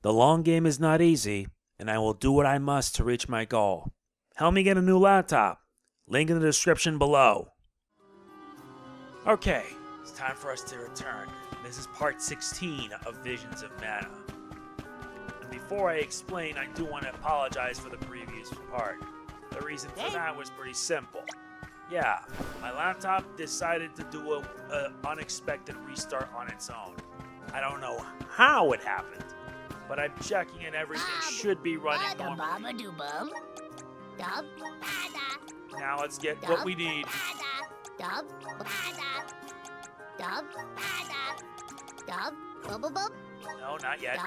The long game is not easy, and I will do what I must to reach my goal. Help me get a new laptop. Link in the description below. Okay, it's time for us to return. This is part 16 of Visions of Mana. And before I explain, I do want to apologize for the previous part. The reason for that was pretty simple. Yeah, my laptop decided to do an unexpected restart on its own. I don't know how it happened, but I'm checking and everything should be running normally. Now let's get what we need. No, not yet.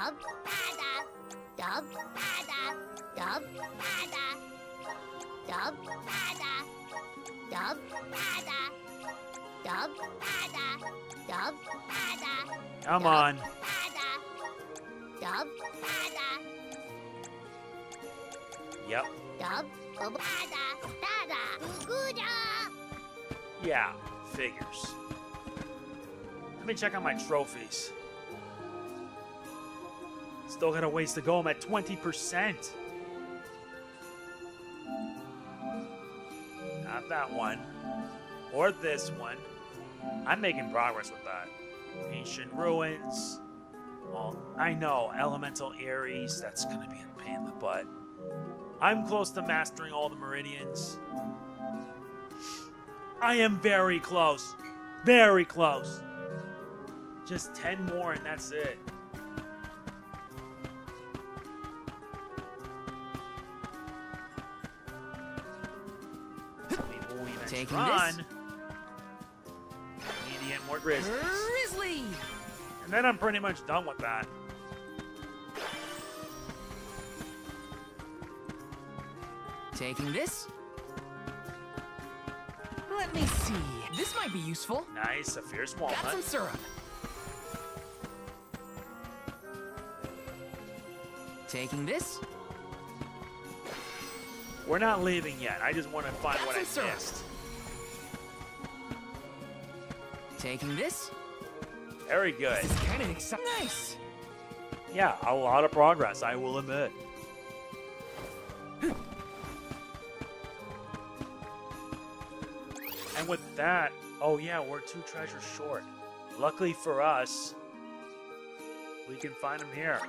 Come on. Yep. Yeah, figures. Let me check on my trophies. Still got a ways to go. I'm at 20%. Not that one. Or this one. I'm making progress with that. Ancient ruins. Well, I know, elemental Ares. That's gonna be a pain in the butt. I'm close to mastering all the meridians. I am very close. Very close. Just 10 more and that's it. Taking run. this. Need to get more Grizzlies. Grizzly! And then I'm pretty much done with that. Taking this. Let me see. This might be useful. Nice, a fierce walnut. Got some syrup. Taking this. We're not leaving yet. I just want to find Got what I some syrup. missed. Taking this. Very good. This is kind of exciting. Nice. Yeah, a lot of progress, I will admit. And with that, oh yeah, we're 2 treasures short. Luckily for us, we can find them here.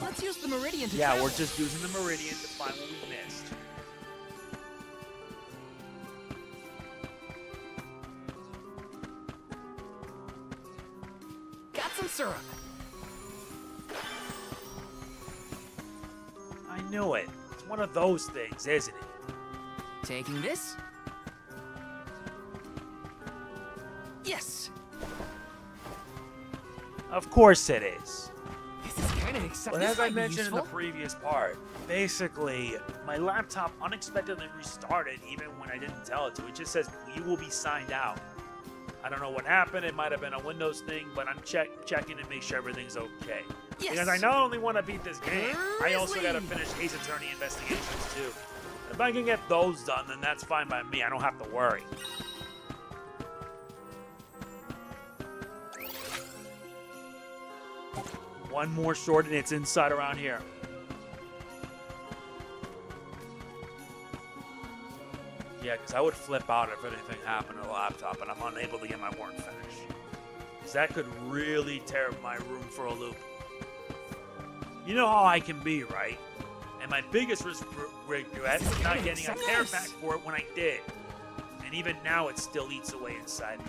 Let's use the meridian to Yeah, travel. we're just using the meridian to find what we missed. Got some syrup. I knew it. It's one of those things, isn't it? Taking this. Yes. Of course it is. This is kind of exciting. But as I mentioned in the previous part, basically, my laptop unexpectedly restarted even when I didn't tell it to. It just says, you will be signed out. I don't know what happened. It might have been a Windows thing, but I'm checking to make sure everything's okay. Yes. Because I not only want to beat this game, I also got to Grizzly. finish Ace Attorney investigations too. If I can get those done, then that's fine by me. I don't have to worry. One more short and it's inside around here. Yeah, because I would flip out if anything happened to the laptop and I'm unable to get my work finished. Because that could really tear my room for a loop. You know how I can be, right? And my biggest regret is not getting a care pack for it when I did. And even now it still eats away inside me.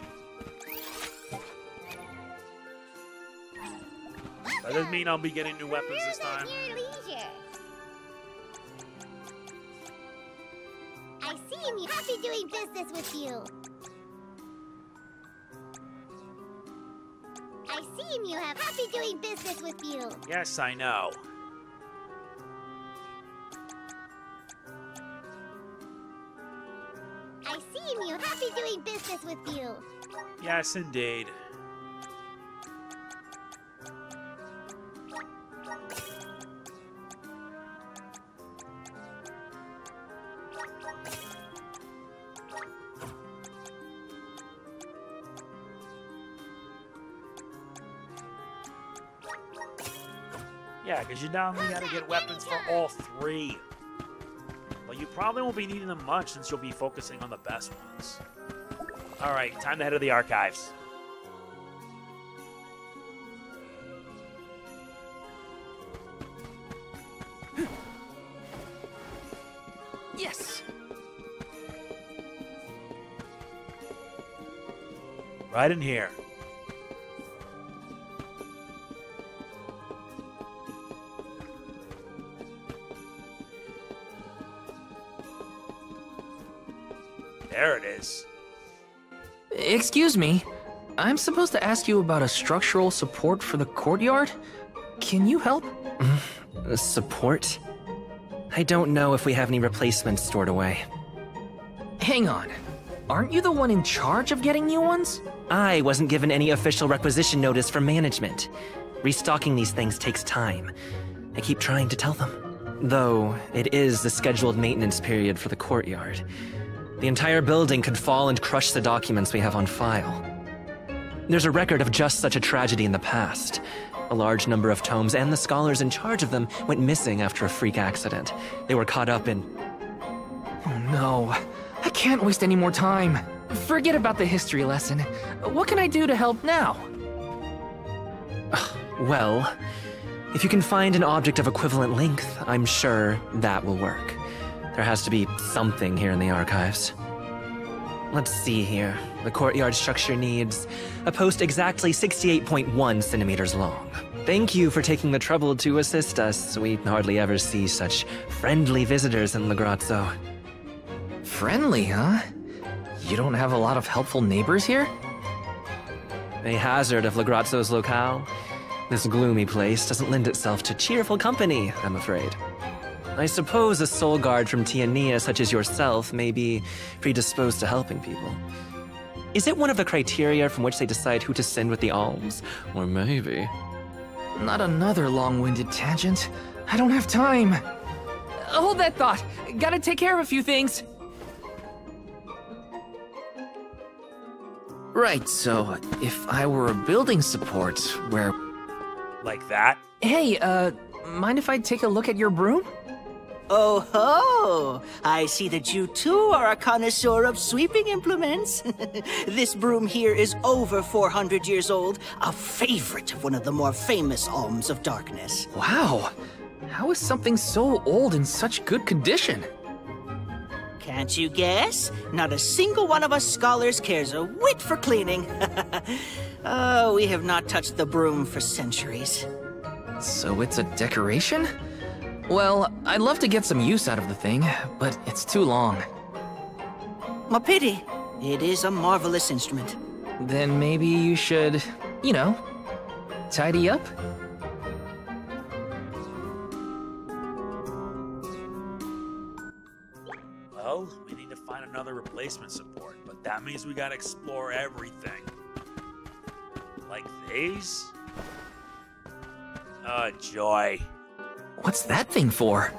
That doesn't mean I'll be getting new weapons this time. I see him. Happy doing business with you. I see him. You have happy doing business with you. Yes, I know. I see him. You happy doing business with you. Yes, indeed. Yeah, because you now only gotta get weapons for all 3. But you probably won't be needing them much since you'll be focusing on the best ones. Alright, time to head to the archives. Yes. Right in here. There it is. Excuse me. I'm supposed to ask you about a structural support for the courtyard? Can you help? Support? I don't know if we have any replacements stored away. Hang on. Aren't you the one in charge of getting new ones? I wasn't given any official requisition notice from management. Restocking these things takes time. I keep trying to tell them. Though, it is the scheduled maintenance period for the courtyard. The entire building could fall and crush the documents we have on file. There's a record of just such a tragedy in the past. A large number of tomes and the scholars in charge of them went missing after a freak accident. They were caught up in... Oh no. I can't waste any more time. Forget about the history lesson. What can I do to help now? Well, if you can find an object of equivalent length, I'm sure that will work. There has to be something here in the archives. Let's see here. The courtyard structure needs a post exactly 68.1 centimeters long. Thank you for taking the trouble to assist us. We hardly ever see such friendly visitors in Legrazzo. Friendly, huh? You don't have a lot of helpful neighbors here? A hazard of Legrazzo's locale. This gloomy place doesn't lend itself to cheerful company, I'm afraid. I suppose a soul guard from Tiania such as yourself may be predisposed to helping people. Is it one of the criteria from which they decide who to send with the alms? Or maybe... Not another long-winded tangent. I don't have time. Hold that thought. Gotta take care of a few things. Right, so if I were a building support, where... Like that? Hey, mind if I take a look at your broom? Oh ho! I see that you too are a connoisseur of sweeping implements. This broom here is over 400 years old, a favorite of one of the more famous Alms of Darkness. Wow! How is something so old in such good condition? Can't you guess? Not a single one of us scholars cares a whit for cleaning. Oh, we have not touched the broom for centuries. So it's a decoration? Well, I'd love to get some use out of the thing, but it's too long. A pity. It is a marvelous instrument. Then maybe you should, you know, tidy up? Well, we need to find another replacement support, but that means we gotta explore everything. Like these? Oh, joy. What's that thing for?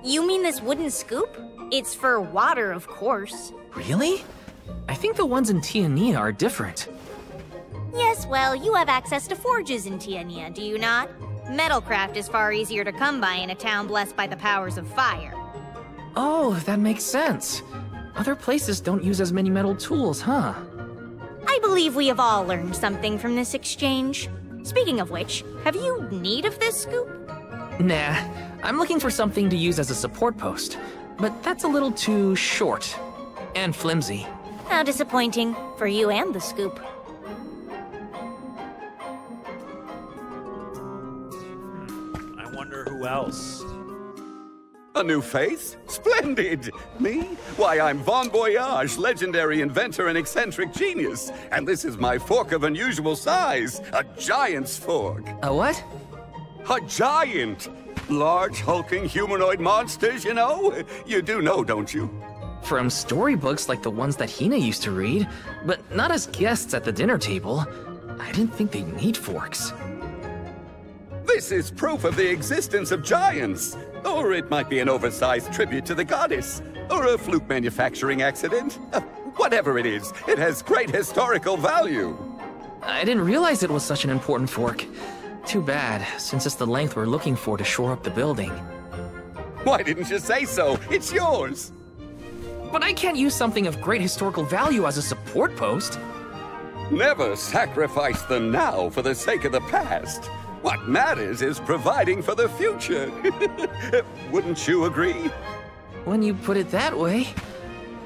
You mean this wooden scoop? It's for water, of course. Really? I think the ones in Tiania are different. Yes, well, you have access to forges in Tiania, do you not? Metalcraft is far easier to come by in a town blessed by the powers of fire. Oh, that makes sense. Other places don't use as many metal tools, huh? I believe we have all learned something from this exchange. Speaking of which, have you need of this scoop? Nah, I'm looking for something to use as a support post, but that's a little too short and flimsy. How disappointing for you and the scoop. I wonder who else. A new face? Splendid! Me? Why, I'm Bon Voyage, legendary inventor and eccentric genius. And this is my fork of unusual size, a giant's fork. A what? A giant! Large, hulking humanoid monsters, you know? You do know, don't you? From storybooks like the ones that Hina used to read, but not as guests at the dinner table. I didn't think they'd need forks. This is proof of the existence of giants. Or it might be an oversized tribute to the goddess. Or a fluke manufacturing accident. Whatever it is, it has great historical value. I didn't realize it was such an important fork. Too bad, since it's the length we're looking for to shore up the building. Why didn't you say so? It's yours! But I can't use something of great historical value as a support post. Never sacrifice the now for the sake of the past. What matters is providing for the future. Wouldn't you agree? When you put it that way.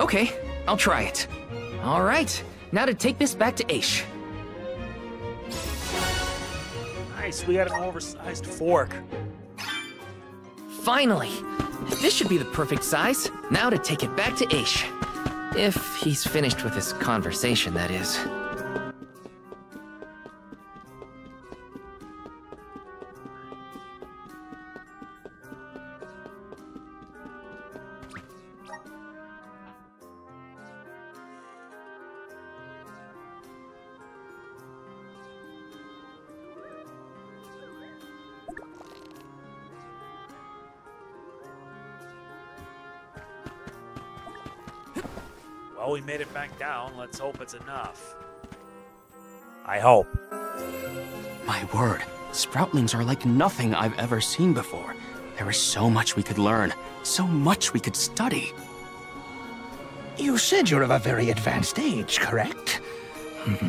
Okay, I'll try it. All right, now to take this back to Aesh. Nice, we got an oversized fork. Finally! This should be the perfect size. Now to take it back to Aesh. If he's finished with his conversation, that is. Well, we made it back down. Let's hope it's enough. I hope. My word, Sproutlings are like nothing I've ever seen before. There is so much we could learn, so much we could study. You said you're of a very advanced age, correct?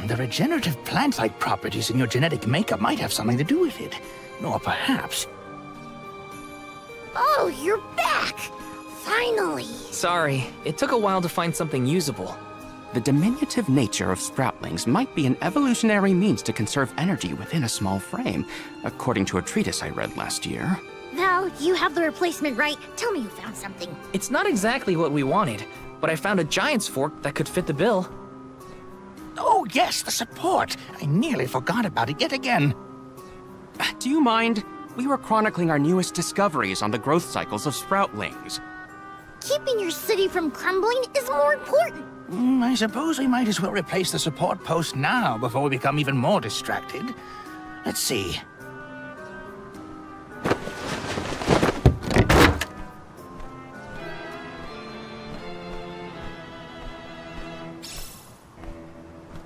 The regenerative plant-like properties in your genetic makeup might have something to do with it. Or perhaps... Oh, you're back! Finally! Sorry, it took a while to find something usable. The diminutive nature of Sproutlings might be an evolutionary means to conserve energy within a small frame, according to a treatise I read last year. Val, you have the replacement, right? Tell me you found something. It's not exactly what we wanted, but I found a giant's fork that could fit the bill. Oh yes, the support! I nearly forgot about it yet again. Do you mind? We were chronicling our newest discoveries on the growth cycles of Sproutlings. Keeping your city from crumbling is more important. I suppose we might as well replace the support post now before we become even more distracted. Let's see.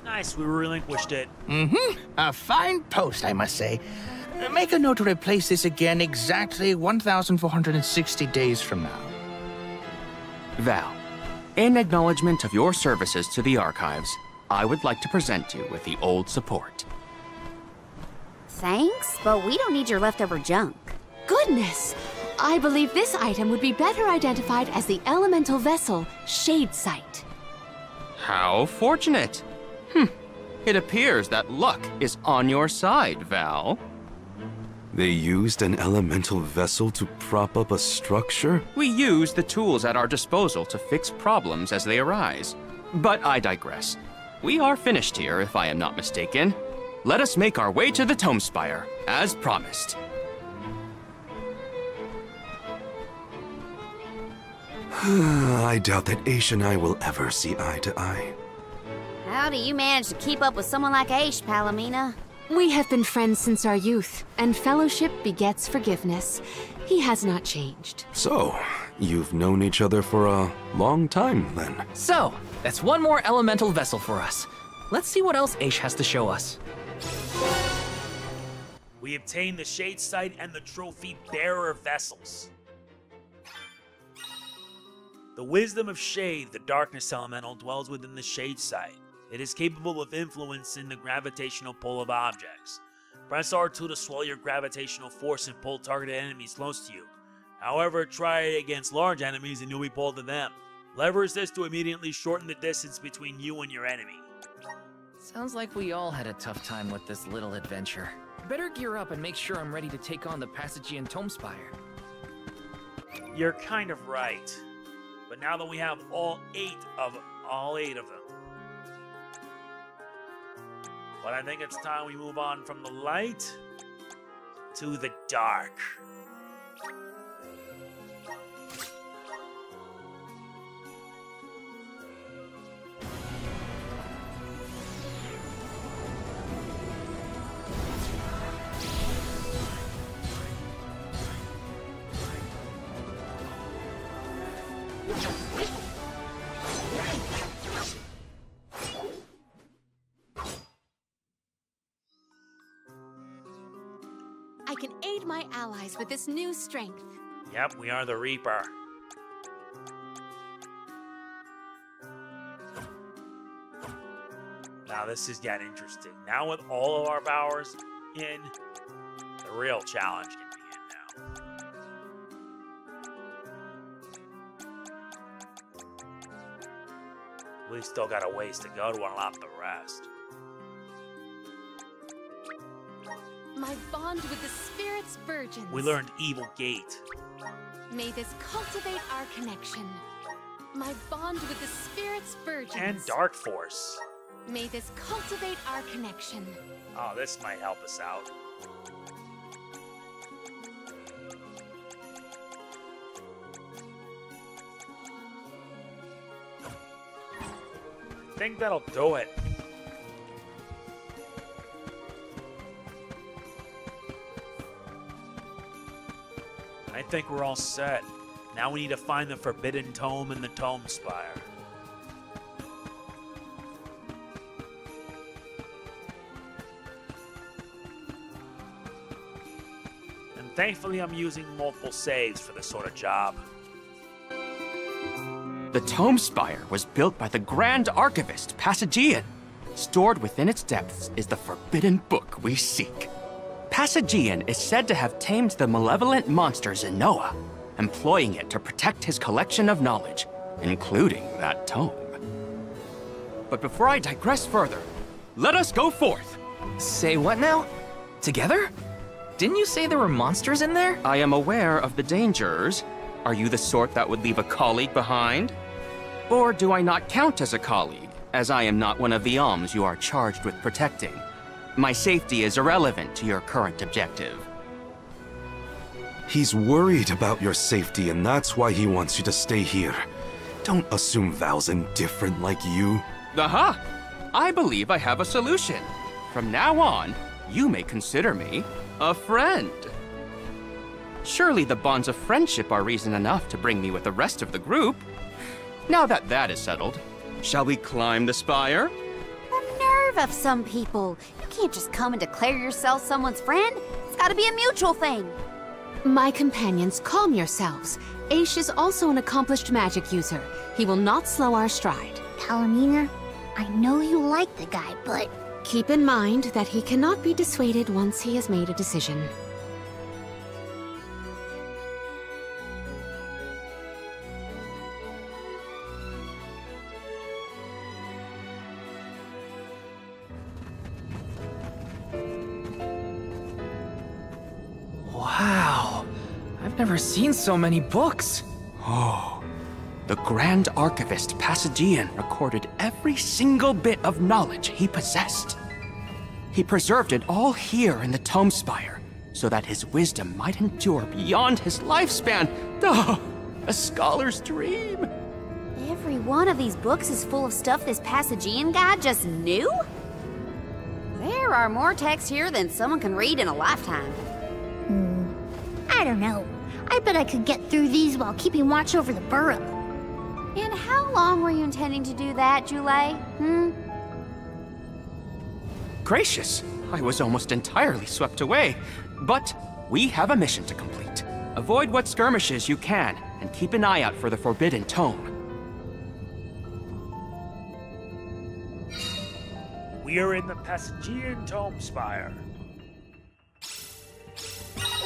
Nice, we relinquished it. A fine post, I must say. Make a note to replace this again exactly 1,460 days from now. Val, in acknowledgement of your services to the archives, I would like to present you with the old support. Thanks, but we don't need your leftover junk. Goodness! I believe this item would be better identified as the elemental vessel, Shade Sight. How fortunate! It appears that luck is on your side, Val. They used an elemental vessel to prop up a structure? We use the tools at our disposal to fix problems as they arise. But I digress. We are finished here, if I am not mistaken. Let us make our way to the Tome Spire, as promised. I doubt that Aesh and I will ever see eye to eye. How do you manage to keep up with someone like Aesh, Palomina? We have been friends since our youth, and fellowship begets forgiveness. He has not changed. So, you've known each other for a long time, then? So, that's one more elemental vessel for us. Let's see what else Aesh has to show us. We obtained the Shade Sight and the Trophy Bearer vessels. The Wisdom of Shade, the Darkness Elemental, dwells within the Shade Sight. It is capable of influencing the gravitational pull of objects. Press R2 to swell your gravitational force and pull targeted enemies close to you. However, try it against large enemies and you'll be pulled to them. Leverage this to immediately shorten the distance between you and your enemy. Sounds like we all had a tough time with this little adventure. Better gear up and make sure I'm ready to take on the Passagean Tome Spire. You're kind of right. But now that we have all eight of them. But I think it's time we move on from the light to the dark. provided my allies with this new strength. Yep, we are the Reaper. Now this is getting interesting. Now with all of our powers in, the real challenge can begin now. We still got a ways to go to unlock the rest. My bond with the Spirit's virgins. We learned Evil Gate. May this cultivate our connection. My bond with the Spirit's virgins. And Dark Force. May this cultivate our connection. Oh, this might help us out. I think that'll do it. I think we're all set. Now we need to find the Forbidden Tome in the Tome Spire. And thankfully I'm using multiple saves for this sort of job. The Tome Spire was built by the Grand Archivist Passagean. Stored within its depths is the forbidden book we seek. Passagean is said to have tamed the malevolent monster Zenoa, employing it to protect his collection of knowledge, including that tome. But before I digress further, let us go forth! Say what now? Together? Didn't you say there were monsters in there? I am aware of the dangers. Are you the sort that would leave a colleague behind? Or do I not count as a colleague, as I am not one of the Alms you are charged with protecting? My safety is irrelevant to your current objective. He's worried about your safety, and that's why he wants you to stay here. Don't assume Val's indifferent like you. Aha! I believe I have a solution. From now on, you may consider me a friend. Surely the bonds of friendship are reason enough to bring me with the rest of the group. Now that that is settled, shall we climb the spire? The nerve of some people. You can't just come and declare yourself someone's friend. It's gotta be a mutual thing. My companions, calm yourselves. Aesh is also an accomplished magic user. He will not slow our stride. Palomina, I know you like the guy, but... Keep in mind that he cannot be dissuaded once he has made a decision. Wow, I've never seen so many books. Oh, the Grand Archivist Passagean recorded every single bit of knowledge he possessed. He preserved it all here in the Tome Spire, so that his wisdom might endure beyond his lifespan. Oh, a scholar's dream. Every one of these books is full of stuff this Passagean guy just knew? There are more texts here than someone can read in a lifetime. I don't know. I bet I could get through these while keeping watch over the burrow. And how long were you intending to do that, Jule? Gracious, I was almost entirely swept away. But we have a mission to complete. Avoid what skirmishes you can, and keep an eye out for the Forbidden Tome. We are in the Passagean Tome Spire.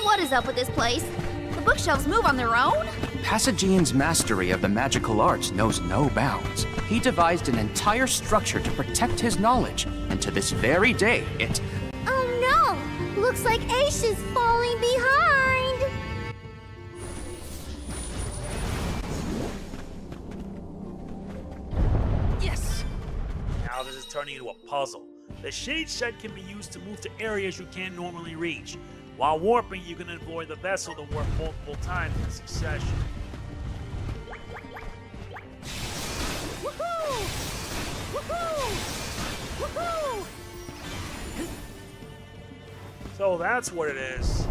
What is up with this place? The bookshelves move on their own? Passagean's mastery of the magical arts knows no bounds. He devised an entire structure to protect his knowledge, and to this very day, it... Oh no! Looks like Aesh is falling behind! Yes! Now this is turning into a puzzle. The Shade Shed can be used to move to areas you can't normally reach. While warping, you can employ the vessel to warp multiple times in succession. Woohoo! Woohoo! Woohoo! So that's what it is.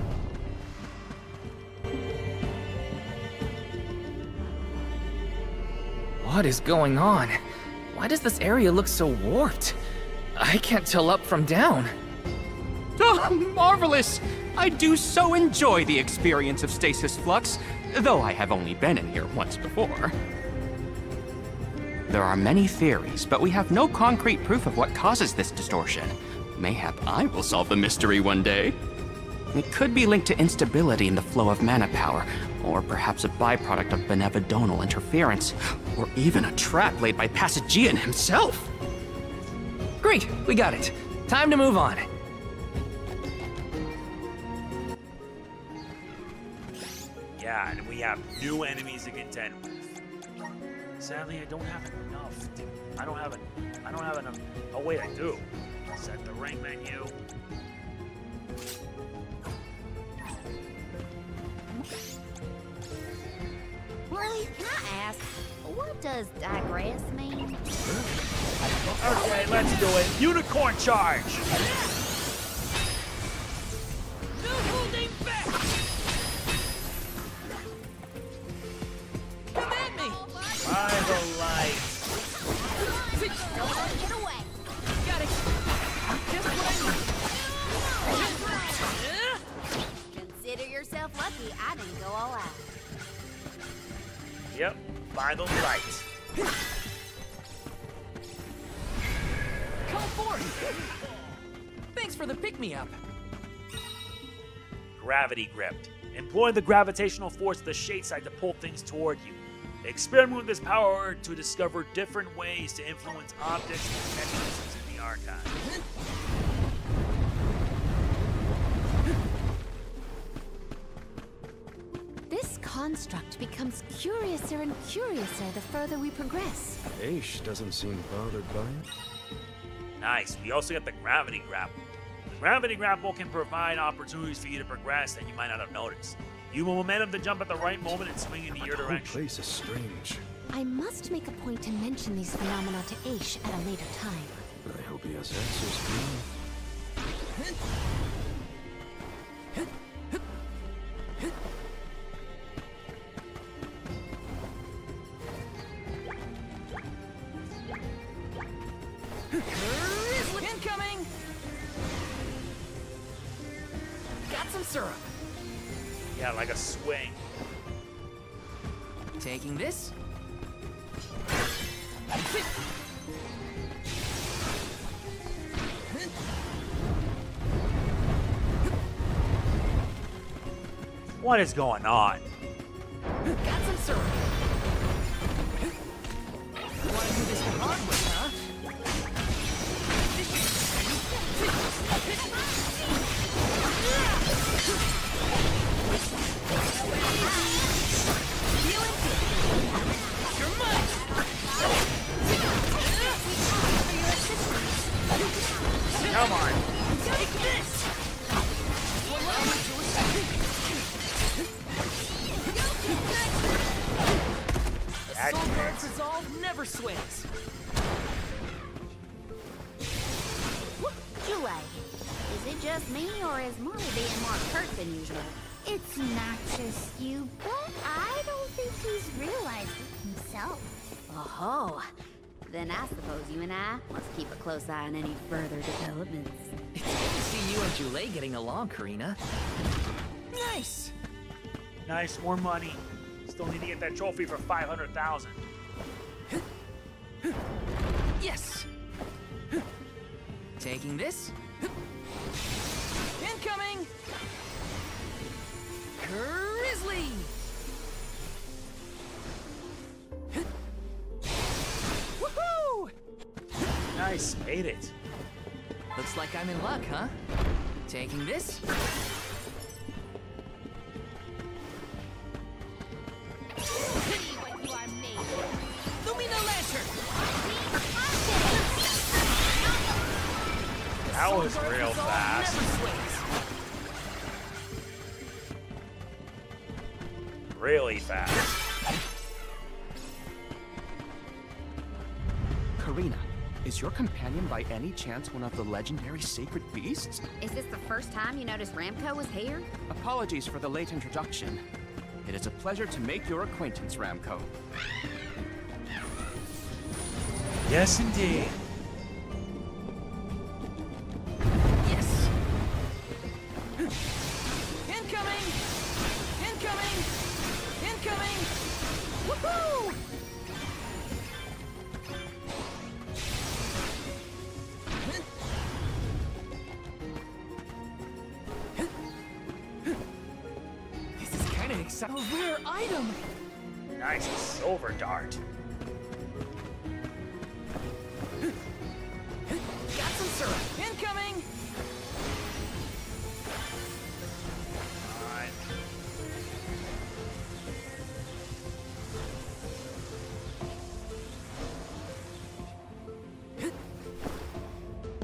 What is going on? Why does this area look so warped? I can't tell up from down. Oh, marvelous! I do so enjoy the experience of stasis flux, though I have only been in here once before. There are many theories, but we have no concrete proof of what causes this distortion. Mayhap I will solve the mystery one day. It could be linked to instability in the flow of mana power, or perhaps a byproduct of benevedonal interference, or even a trap laid by Passagean himself. Great, we got it. Time to move on. Yeah, and we have new enemies to contend with. Sadly, I don't have enough. I don't have enough. Oh wait, I do. Set the ring menu. Really? Can I ask, what does digress mean? Okay, let's do it. Unicorn charge! No holding back! Come at me! By the light. Get away! Got it! Just what I need! Consider yourself lucky I didn't go all out. Yep, by the light. Come forth! Thanks for the pick-me-up. Gravity gripped. Employ the gravitational force of the shade side to pull things toward you. Experiment with this power to discover different ways to influence objects and mechanisms in the archive. This construct becomes curiouser and curiouser the further we progress. Aesh doesn't seem bothered by it. Nice. We also got the gravity grapple. The gravity grapple can provide opportunities for you to progress that you might not have noticed. You will momentum to jump at the right moment and swing into your The whole direction. place is strange. I must make a point to mention these phenomena to Aesh at a later time. I hope he has answers for me. Incoming! Got some syrup. Yeah, like a swing. Taking this. What is going on? Got some syrup. You want to do this the hard way, huh? You're mine. Come on. Take this. A soul guard's resolve never swings. Jule, is it just me, or is Marley being more curt than usual? It's not just you, but I don't think he's realized it himself. Oh, then I suppose you and I must keep a close eye on any further developments. It's good to see you and Jule getting along, Karina. Nice. Nice, more money. Still need to get that trophy for 500,000. Yes. Taking this. Incoming. Grizzly. Woohoo! Nice, made it. Looks like I'm in luck, huh? Taking this. See what you are made of. Lumina Lantern. That was real fast. Really fast. Karina, is your companion by any chance one of the legendary sacred beasts? Is this the first time you noticed Ramco was here? Apologies for the late introduction. It is a pleasure to make your acquaintance, Ramco. Yes, indeed. Yes. Woohoo! This is kind of exciting. A rare item. Nice silver dart. Got some syrup. Incoming. Alright.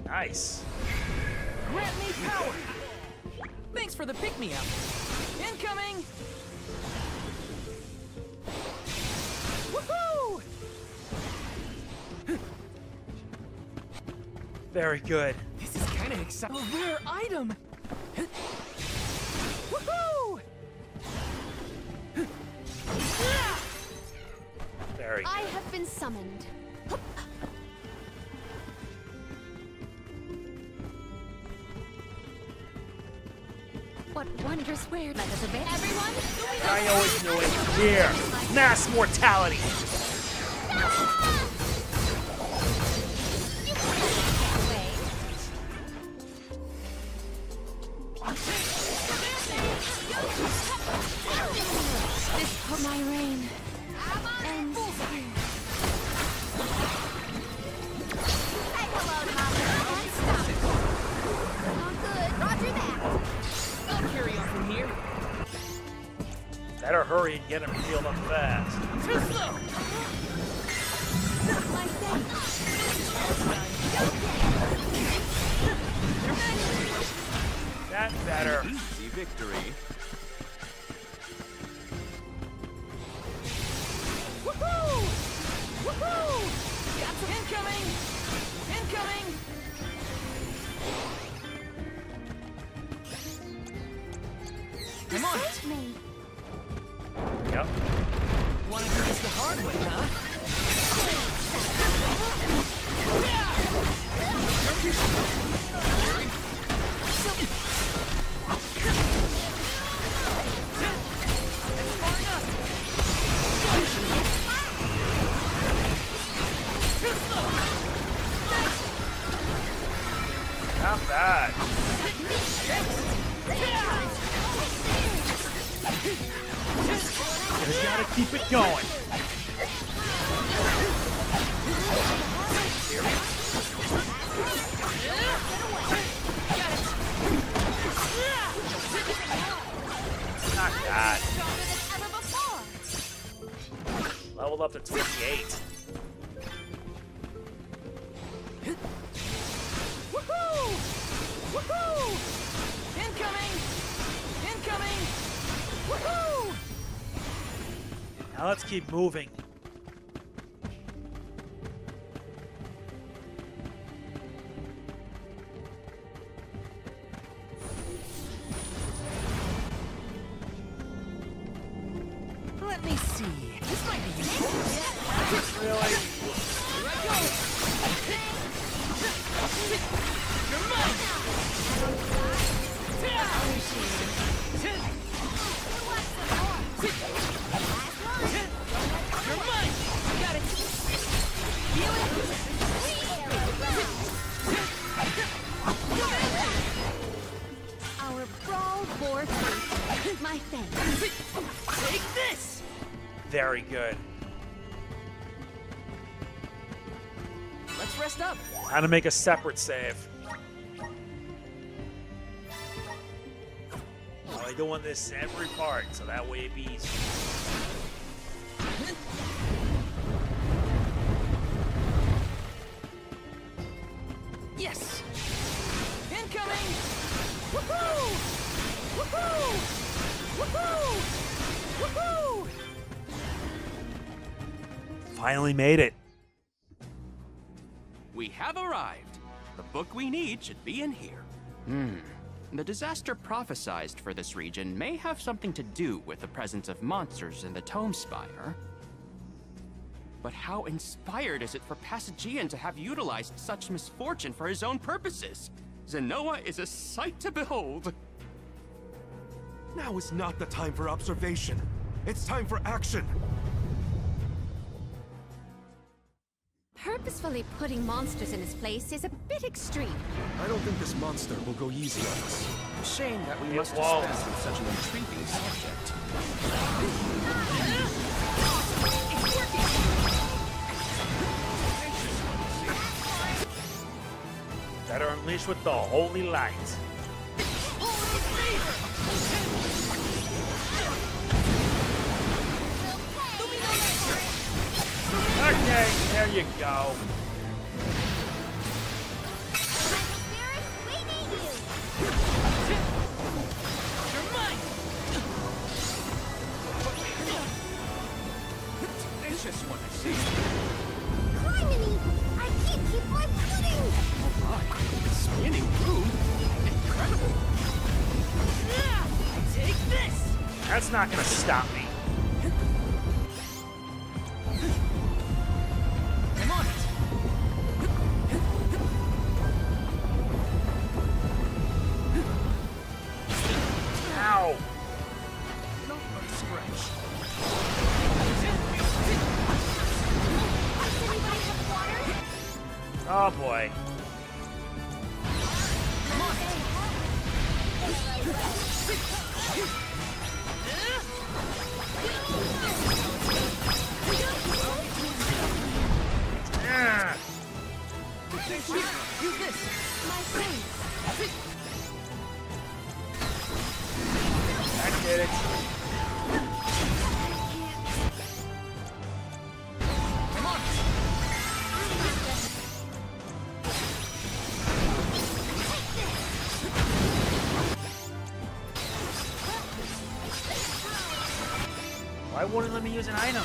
Nice. Grant me power. Thanks for the pick-me-up. Incoming. Woohoo! Very good. This is kind of exciting. A rare item. Woohoo! Very I good. have been summoned. What wondrous wares. Everyone, I always knew it. Here. Mass mortality. this for my reign. And here. Say hello, Mother, and stop it. All good. Roger that. I'll carry on from here. Better hurry and get him healed up fast. Too slow. My thanks. That better. Easy victory. Woohoo! Woohoo! Got some incoming! Incoming! Come on! Save me. Yep. Wanna do this the hard way, huh? Not bad. Just gotta keep it going. Not bad. Leveled up to 28. Woohoo! Woohoo! Incoming! Incoming! Woohoo! Now let's keep moving. Let me see. This might be useful. Really? Here I go! You're mine! You're mine! Got it! Feel it! Our brawl bore fruit. My thanks. Take this! Very good. Let's rest up. Time to make a separate save. I'll be doing this every part, so that way it be easy. Yes! Incoming! Woohoo! Woohoo! Woohoo! Woohoo! Finally made it. We have arrived. The book we need should be in here. The disaster prophesized for this region may have something to do with the presence of monsters in the Tome Spire. But how inspired is it for Passagean to have utilized such misfortune for his own purposes? Zenoa is a sight to behold. Now is not the time for observation. It's time for action. Purposefully putting monsters in his place is a bit extreme. I don't think this monster will go easy on us. Shame that we must won't. dispense with such an intriguing subject. Better unleash with the holy light. Okay, there you go. You're mine! Tenacious one, I see. Criminy! I can't keep my footing! Oh my, spinning room? Incredible! Take this! That's not gonna stop me. I'm on it! Ow! Not a scratch. Oh boy. Ah. Use this! I did it. Why wouldn't let me use an item?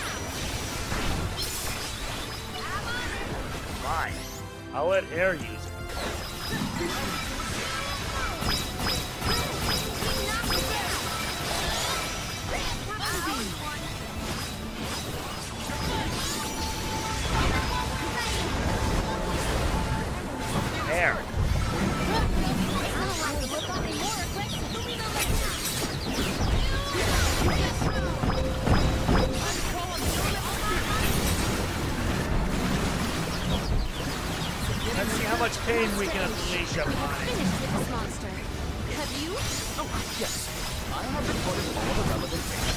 Fine. I'll let Air use it. Air. Let's see how much pain we can unleash upon it. This monster. Have you? Oh, yes. I have recorded all the relevant data.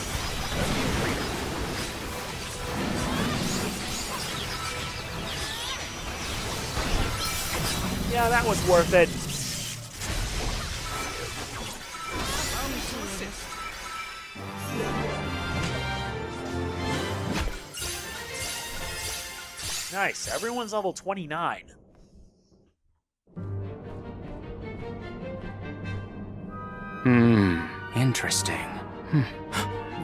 Yeah, that was worth it. Nice, everyone's level 29. Interesting.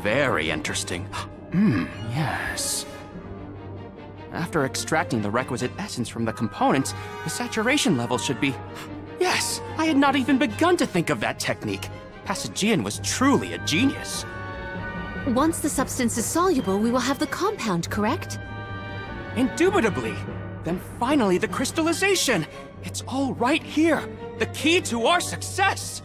Very interesting. Yes. After extracting the requisite essence from the components, the saturation level should be... Yes! I had not even begun to think of that technique. Passagean was truly a genius. Once the substance is soluble, we will have the compound, correct? Indubitably. Then finally the crystallization. It's all right here. The key to our success.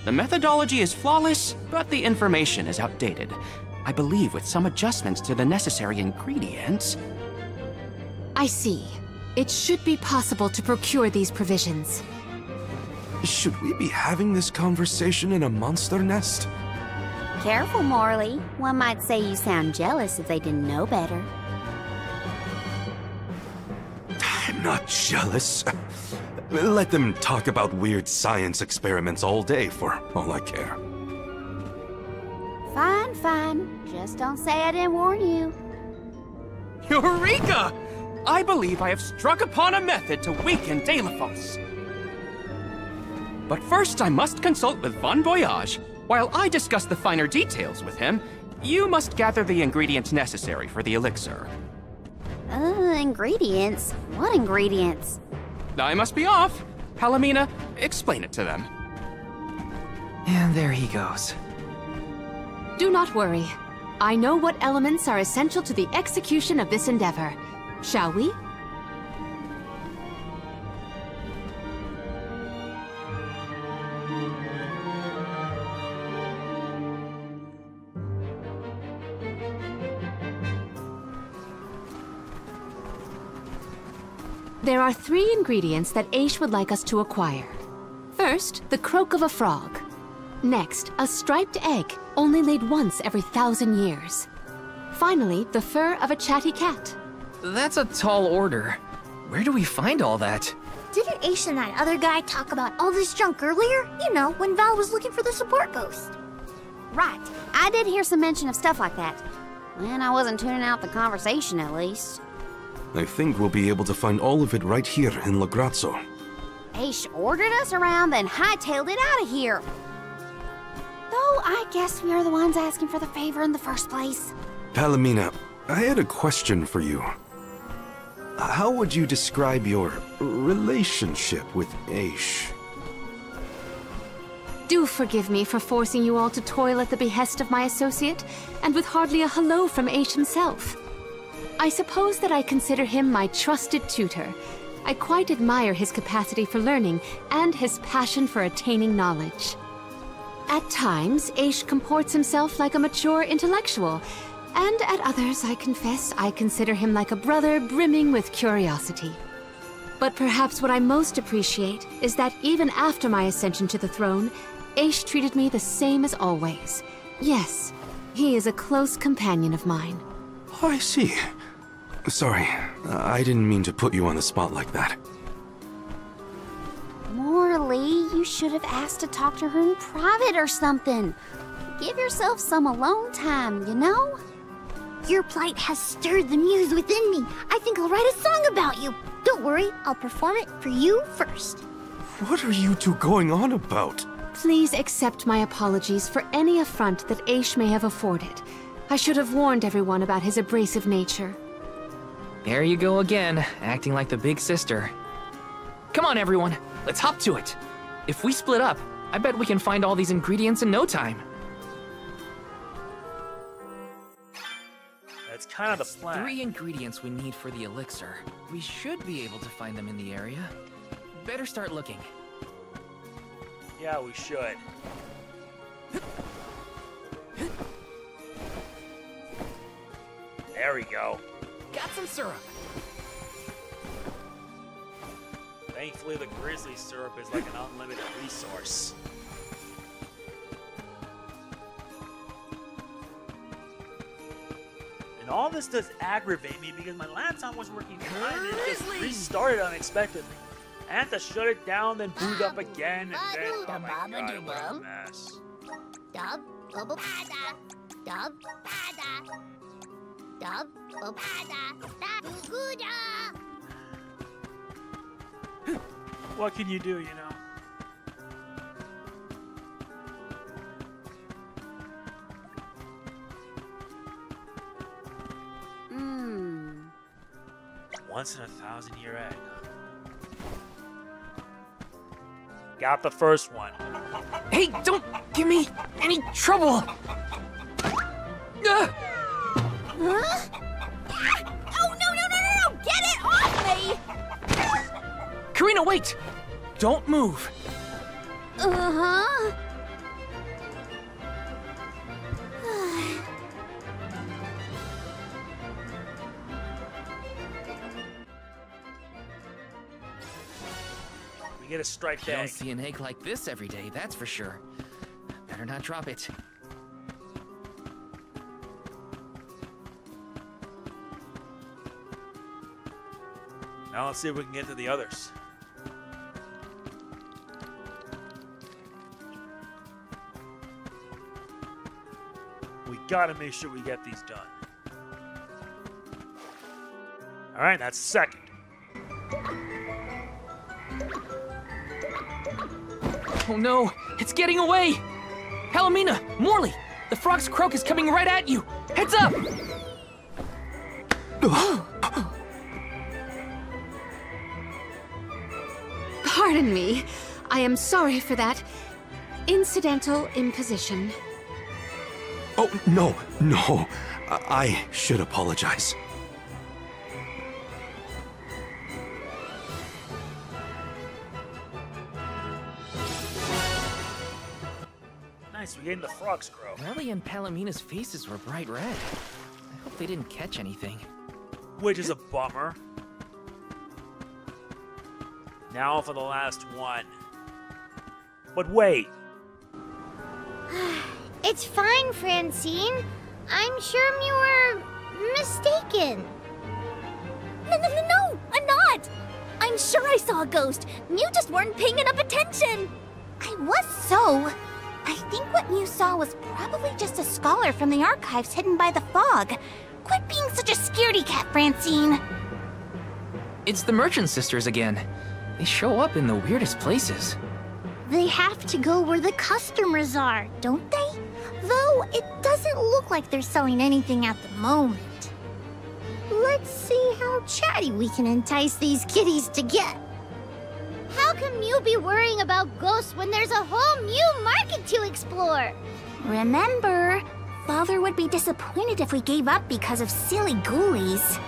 The methodology is flawless, but the information is outdated. I believe with some adjustments to the necessary ingredients... I see. It should be possible to procure these provisions. Should we be having this conversation in a monster nest? Careful, Morley. One might say you sound jealous if they didn't know better. I'm not jealous. Let them talk about weird science experiments all day for all I care. Fine, fine. Just don't say I didn't warn you. Eureka! I believe I have struck upon a method to weaken Deilephos. But first I must consult with Bon Voyage. While I discuss the finer details with him, you must gather the ingredients necessary for the elixir. Ingredients? What ingredients? I must be off. Palomina, explain it to them. And there he goes. Do not worry. I know what elements are essential to the execution of this endeavor. Shall we? There are 3 ingredients that Aesh would like us to acquire. First, the croak of a frog. Next, a striped egg, only laid once every 1,000 years. Finally, the fur of a chatty cat. That's a tall order. Where do we find all that? Didn't Aesh and that other guy talk about all this junk earlier? You know, when Val was looking for the support ghost. Right. I did hear some mention of stuff like that. And I wasn't tuning out the conversation, at least. I think we'll be able to find all of it right here in Lagrazzo. Aesh ordered us around, then hightailed it out of here. Though I guess we are the ones asking for the favor in the first place. Palomina, I had a question for you. How would you describe your relationship with Aesh? Do forgive me for forcing you all to toil at the behest of my associate, and with hardly a hello from Aesh himself. I suppose that I consider him my trusted tutor. I quite admire his capacity for learning and his passion for attaining knowledge. At times, Aesh comports himself like a mature intellectual, and at others, I confess, I consider him like a brother brimming with curiosity. But perhaps what I most appreciate is that even after my ascension to the throne, Aesh treated me the same as always. Yes, he is a close companion of mine. Oh, I see. Sorry, I didn't mean to put you on the spot like that. Morley, you should have asked to talk to her in private or something. Give yourself some alone time, you know? Your plight has stirred the muse within me. I think I'll write a song about you. Don't worry, I'll perform it for you first. What are you two going on about? Please accept my apologies for any affront that Aesh may have afforded. I should have warned everyone about his abrasive nature. There you go again, acting like the big sister. Come on, everyone, let's hop to it. If we split up, I bet we can find all these ingredients in no time. That's kind of the plan. 3 ingredients we need for the elixir. We should be able to find them in the area. Better start looking. Yeah, we should. There we go. Got some syrup. Thankfully, the grizzly syrup is like an unlimited resource. And all this does aggravate me because my laptop wasn't working fine and it just restarted unexpectedly. I had to shut it down, then boot up again, and then, oh my god, what a mess. Dub, bubble pada, dub, pada, dub, bubble pada, guda. What can you do, you know? Once in a 1,000-year egg. Got the first one. Hey, don't give me any trouble! Huh? Oh, no! Get it off me! Karina, wait! Don't move! Uh-huh. We get a striped egg. You don't see an egg like this every day, that's for sure. Better not drop it. Now let's see if we can get to the others. We gotta make sure we get these done. Alright, that's second. Oh no, it's getting away! Palomina, Morley, the frog's croak is coming right at you! Heads up! Pardon me. I am sorry for that incidental imposition. Oh, no. I should apologize. Nice, we gained the frog's crow. Morley and Palomina's faces were bright red. I hope they didn't catch anything. Which is a bummer. Now for the last one. But wait. It's fine, Francine. I'm sure you were mistaken. No, I'm not! I'm sure I saw a ghost. You just weren't paying enough attention. I was so. I think what you saw was probably just a scholar from the archives hidden by the fog. Quit being such a scaredy cat, Francine. It's the Merchant Sisters again. They show up in the weirdest places. They have to go where the customers are, don't they? Though it doesn't look like they're selling anything at the moment. Let's see how chatty we can entice these kitties to get. How can you be worrying about ghosts when there's a whole new market to explore? Remember, Father would be disappointed if we gave up because of silly ghoulies.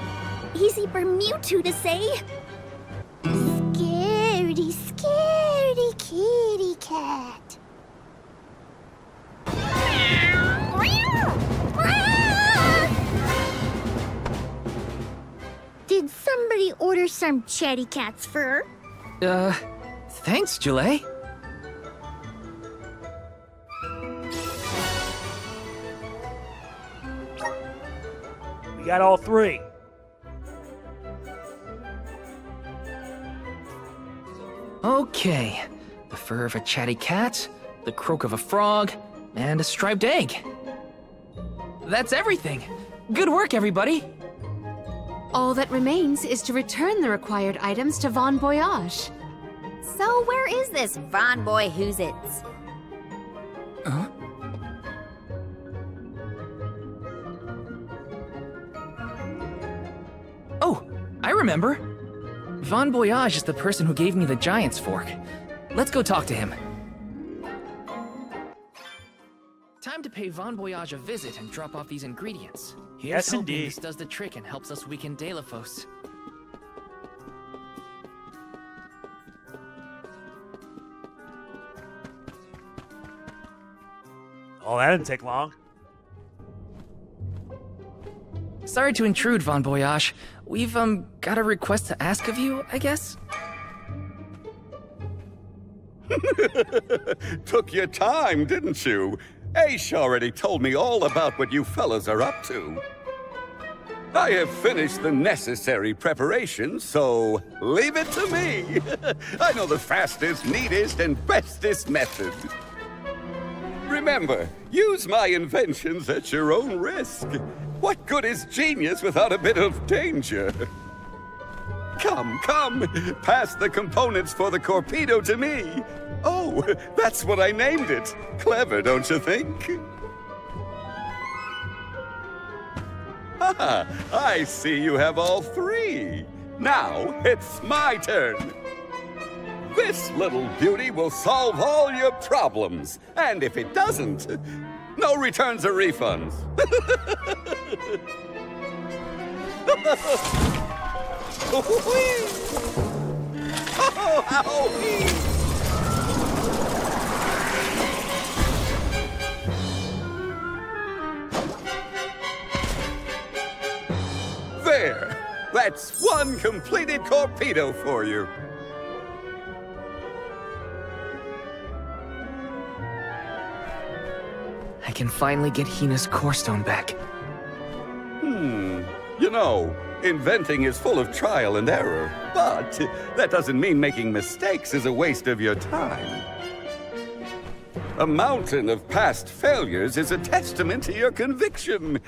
Easy for Mewtwo to say. Scaredy, scaredy kitty cat. Did somebody order some chatty cat's fur? Thanks, Julie. We got all three. Okay. The fur of a chatty cat, the croak of a frog, and a striped egg. That's everything. Good work, everybody. All that remains is to return the required items to Von Voyage. So where is this Von Boy Who's-Its? Huh? Oh, I remember. Von Voyage is the person who gave me the Giant's Fork. Let's go talk to him. Time to pay Von Voyage a visit and drop off these ingredients. Yes, hoping indeed. This does the trick and helps us weaken Delaphos. Oh, that didn't take long. Sorry to intrude, Von Voyage. We've, got a request to ask of you, I guess? Took your time, didn't you? Aesh already told me all about what you fellas are up to. I have finished the necessary preparations, so leave it to me. I know the fastest, neatest, and bestest method. Remember, use my inventions at your own risk. What good is genius without a bit of danger? Come, pass the components for the torpedo to me. Oh, that's what I named it. Clever, don't you think? Haha, I see you have all three. Now, it's my turn. This little beauty will solve all your problems. And if it doesn't, no returns or refunds. There! That's one completed torpedo for you. I can finally get Hina's core stone back. You know, inventing is full of trial and error, but that doesn't mean making mistakes is a waste of your time. A mountain of past failures is a testament to your conviction.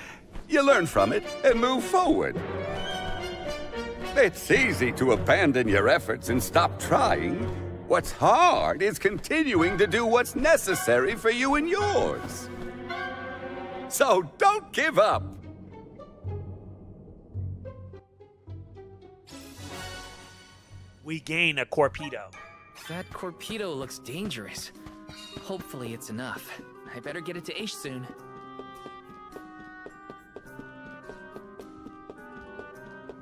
You learn from it and move forward. It's easy to abandon your efforts and stop trying. What's hard is continuing to do what's necessary for you and yours. So don't give up. We gain a torpedo. That torpedo looks dangerous. Hopefully it's enough. I better get it to Aesh soon.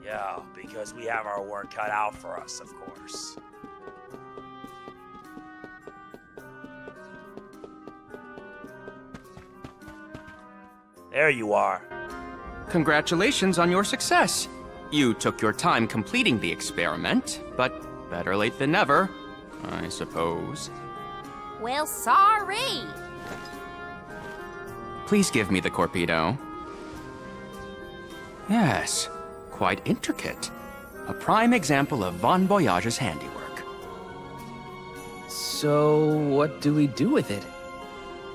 Yeah, because we have our work cut out for us, of course. There you are. Congratulations on your success. You took your time completing the experiment, but better late than never, I suppose. Well, sorry. Please give me the Corpedo. Yes, quite intricate. A prime example of Bon Voyage's handiwork. So, what do we do with it?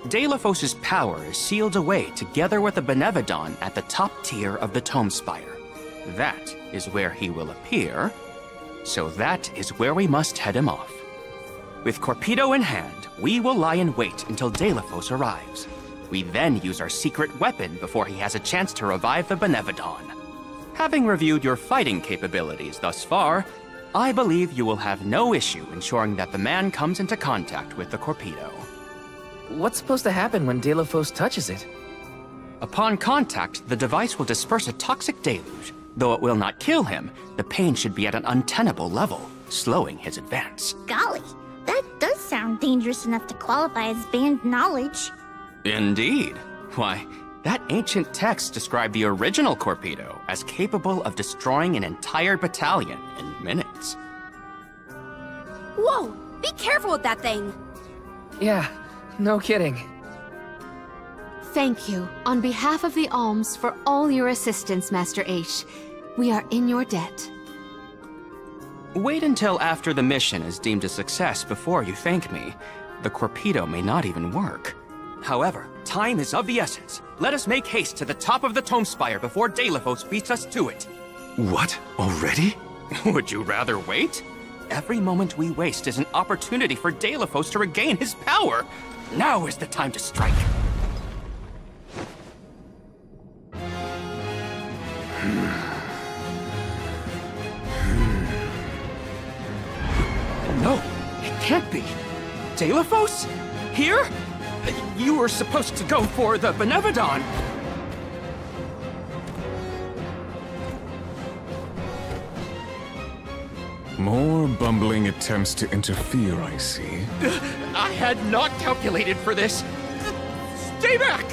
Delafos' power is sealed away together with the Benevedon at the top tier of the Tome Spire. That is where he will appear, so that is where we must head him off. With Corpedo in hand, we will lie in wait until Delafos arrives. We then use our secret weapon before he has a chance to revive the Benevedon. Having reviewed your fighting capabilities thus far, I believe you will have no issue ensuring that the man comes into contact with the Corpedo. What's supposed to happen when Delafos touches it? Upon contact, the device will disperse a toxic deluge. Though it will not kill him, the pain should be at an untenable level, slowing his advance. Golly, that does sound dangerous enough to qualify as banned knowledge. Indeed. Why, that ancient text described the original Corpedo as capable of destroying an entire battalion in minutes. Whoa! Be careful with that thing! Yeah, no kidding. Thank you, on behalf of the Alms, for all your assistance, Master Aesh. We are in your debt. Wait until after the mission is deemed a success before you thank me. The Corpedo may not even work. However, time is of the essence. Let us make haste to the top of the Tome Spire before Delafos beats us to it. What? Already? Would you rather wait? Every moment we waste is an opportunity for Delafos to regain his power. Now is the time to strike. No, it can't be. Delafos? Here? You were supposed to go for the Benevedon. More bumbling attempts to interfere, I see. I had not calculated for this. Stay back!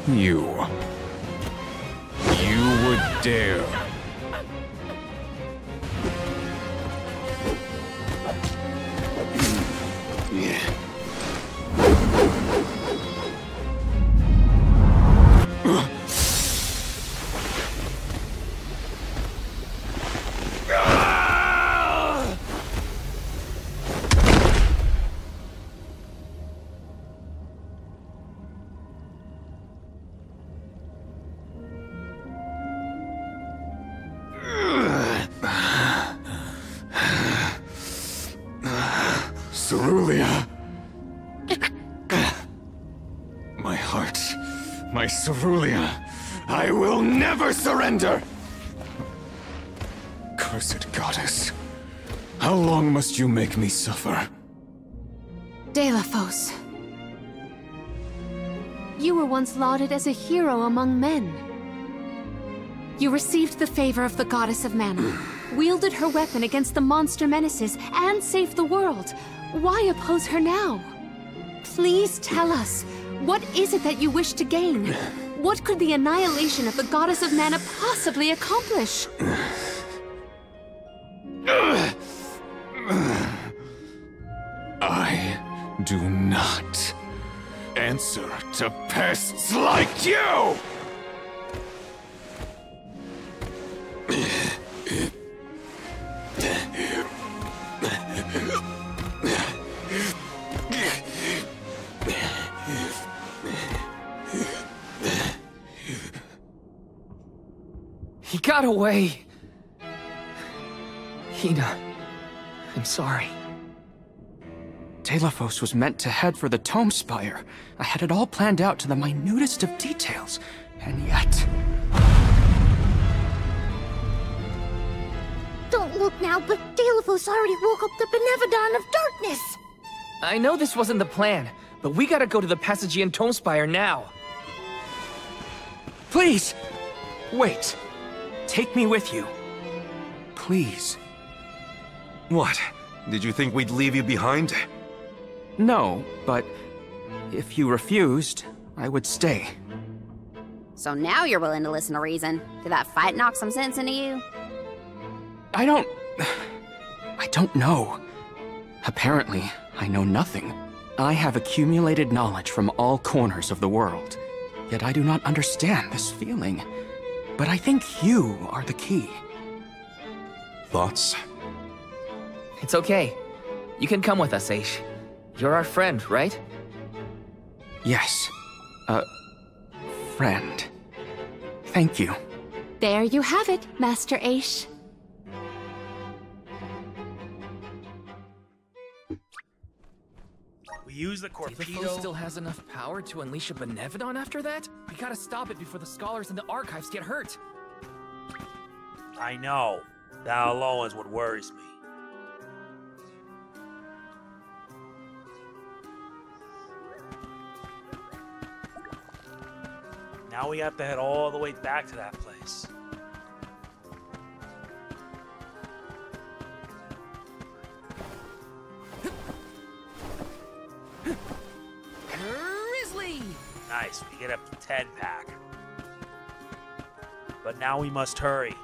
You would dare. Cerulia. My heart, my Cerulia. I will never surrender! Cursed goddess. How long must you make me suffer? Delafos. You were once lauded as a hero among men. You received the favor of the Goddess of Mana, wielded her weapon against the monster menaces, and saved the world. Why oppose her now? Please tell us, what is it that you wish to gain? What could the annihilation of the Goddess of Mana possibly accomplish? I do not answer to pests like you! He got away. Hina, I'm sorry. Delafos was meant to head for the Tome Spire. I had it all planned out to the minutest of details, and yet... Don't look now, but Delafos already woke up the Benevedon of Darkness! I know this wasn't the plan, but we gotta go to the Passagean Tome Spire now. Please! Wait. Take me with you. Please. What? Did you think we'd leave you behind? No, but if you refused, I would stay. So now you're willing to listen to reason. Did that fight knock some sense into you? I don't know. Apparently, I know nothing. I have accumulated knowledge from all corners of the world, yet I do not understand this feeling. But I think you are the key. Thoughts? It's okay. You can come with us, Aesh. You're our friend, right? Yes. Friend. Thank you. There you have it, Master Aesh. We use the Foe torpedo. still has enough power to unleash a Benevedon after that? We gotta stop it before the scholars in the archives get hurt. I know. That alone is what worries me. Now we have to head all the way back to that place. Grizzly! Nice, we get a 10-pack. But now we must hurry.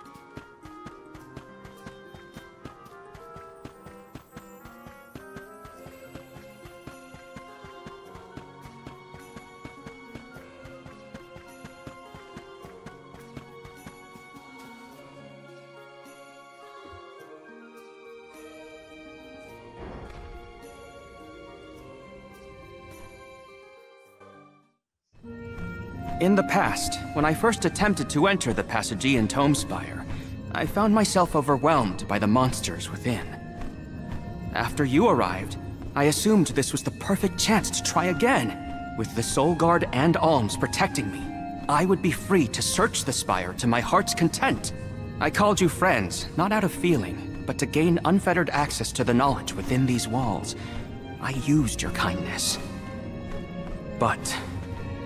In the past, when I first attempted to enter the Passagean Tome Spire, I found myself overwhelmed by the monsters within. After you arrived, I assumed this was the perfect chance to try again. With the Soul Guard and Alms protecting me, I would be free to search the Spire to my heart's content. I called you friends, not out of feeling, but to gain unfettered access to the knowledge within these walls. I used your kindness. But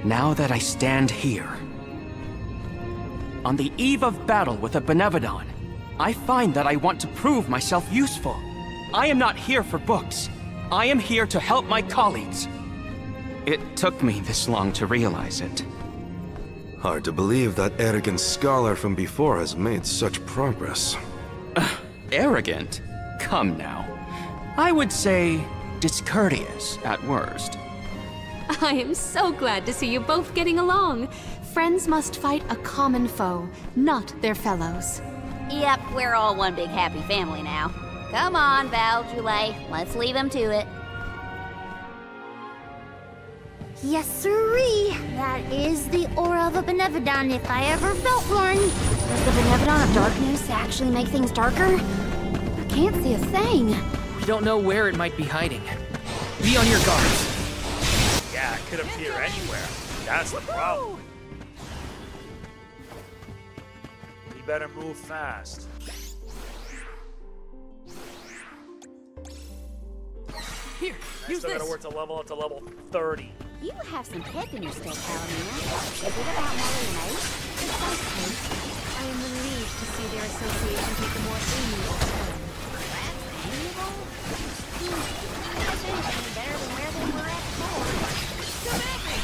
now that I stand here, on the eve of battle with a Benevedon, I find that I want to prove myself useful. I am not here for books. I am here to help my colleagues. It took me this long to realize it. Hard to believe that arrogant scholar from before has made such progress. Arrogant? Come now. I would say discourteous at worst. I am so glad to see you both getting along. Friends must fight a common foe, not their fellows. Yep, we're all one big happy family now. Come on, Val, Julie, let's leave him to it. Yes, sirree. That is the aura of a Benevedon if I ever felt one. Does the Benevedon of Darkness actually make things darker? I can't see a thing. We don't know where it might be hiding. Be on your guards. Yeah, it could appear anywhere. That's the problem. We better move fast. Here, use Still this. gotta work to level up to level 30. You have some pep in your step, Paladina. Is it about Molly and Ace? I am relieved to see their association take a more amiable turn. That's amiable? If anything, better than where they were at before. Come at me!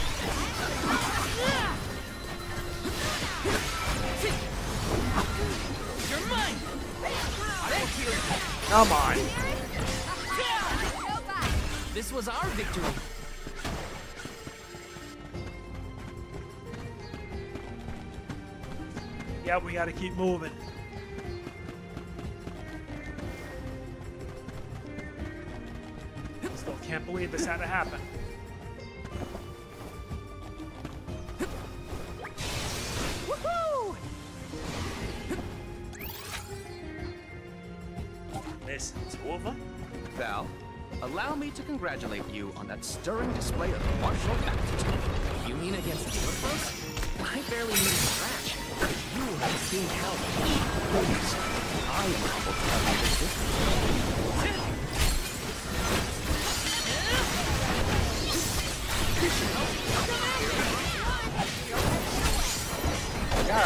You're mine! Come on. This was our victory. Yeah, we gotta keep moving. Still can't believe this had to happen. Woohoo! Listen, two of them? Val, allow me to congratulate you on that stirring display of martial aptitude. You mean against the Urfos? I barely need a scratch. You have seen hell. Please, I am able to have you resist.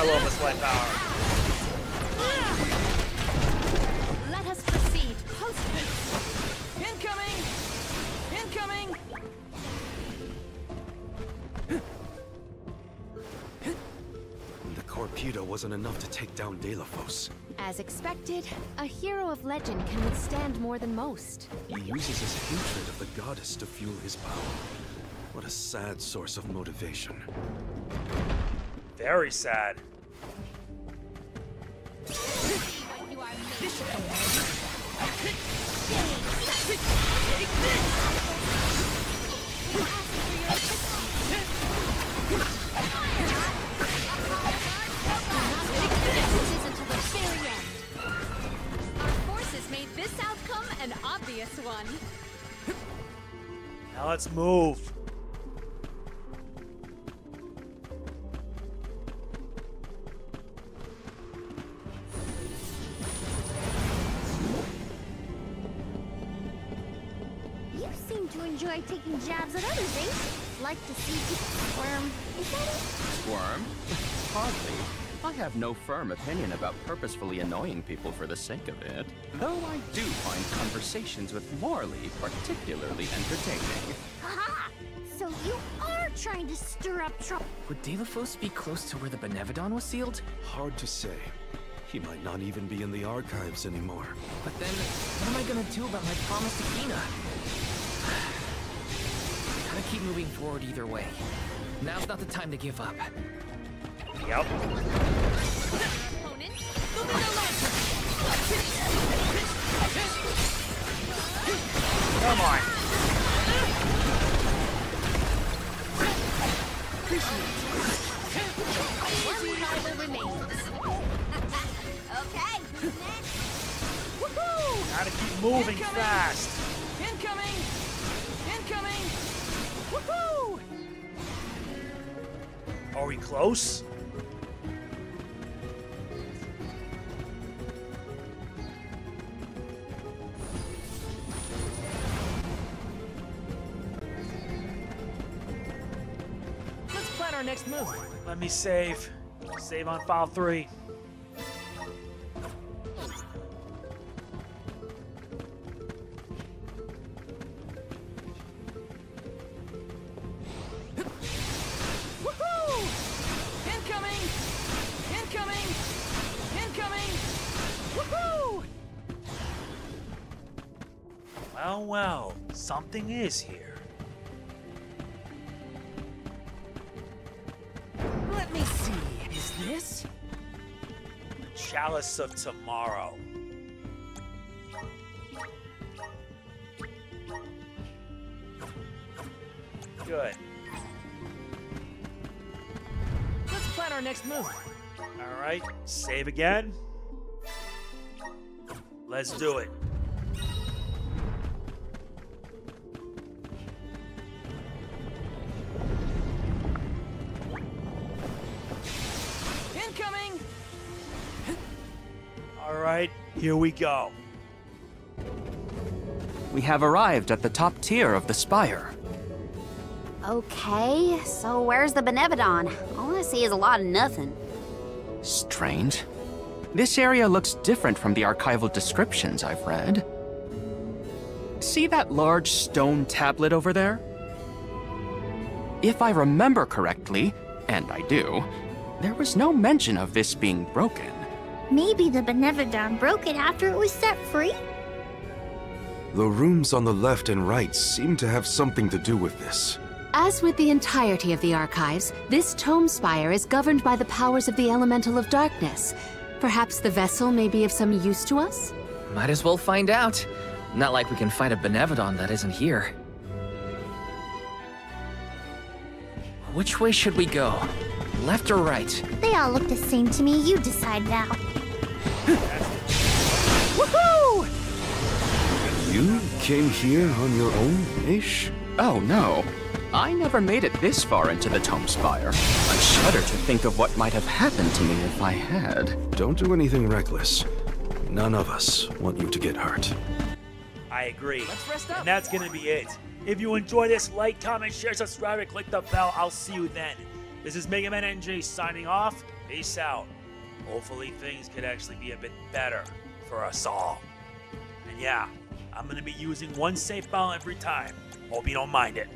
love a slight power. Let us proceed. Post haste. Incoming! Incoming! The Torpedo wasn't enough to take down Delafos. As expected, a hero of legend can withstand more than most. He uses his hatred of the goddess to fuel his power. What a sad source of motivation. Very sad. This outcome an obvious one. Now let's move. You seem to enjoy taking jabs at others, eh? Like to see people squirm. Is that it? Squirm? Hardly. I have no firm opinion about purposefully annoying people for the sake of it, though I do find conversations with Morley particularly entertaining. Haha! So you are trying to stir up trouble. Would Delafos be close to where the Benevedon was sealed? Hard to say. He might not even be in the archives anymore. But then, what am I gonna do about my promise to Kina? Gotta keep moving forward either way. Now's not the time to give up. Yep. Come on. One rival remains. Okay, who's next? Woohoo! Gotta keep moving fast. Incoming! Incoming! Woohoo! Are we close? Let's plan our next move. Let me save. Save on file 3. Well, something is here. Let me see. Is this? The Chalice of Tomorrow. Good. Let's plan our next move. Alright, save again. Let's do it. Incoming! Alright, here we go. We have arrived at the top tier of the spire. Okay, so where's the Benevedon? All I see is a lot of nothing. Strange. This area looks different from the archival descriptions I've read. See that large stone tablet over there? If I remember correctly, and I do, there was no mention of this being broken. Maybe the Benevedon broke it after it was set free? The rooms on the left and right seem to have something to do with this. As with the entirety of the archives, this tome spire is governed by the powers of the Elemental of Darkness. Perhaps the vessel may be of some use to us? Might as well find out. Not like we can find a Benevedon that isn't here. Which way should we go? Left or right? They all look the same to me. You decide now. Woohoo! You came here on your own, Aesh? Oh no. I never made it this far into the Tome Spire. I shudder to think of what might have happened to me if I had. Don't do anything reckless. None of us want you to get hurt. I agree. Let's rest up. And that's gonna be it. If you enjoy this, like, comment, share, subscribe, and click the bell. I'll see you then. This is MegamanNG signing off. Peace out. Hopefully things could actually be a bit better for us all. And yeah, I'm gonna be using one safe file every time. Hope you don't mind it.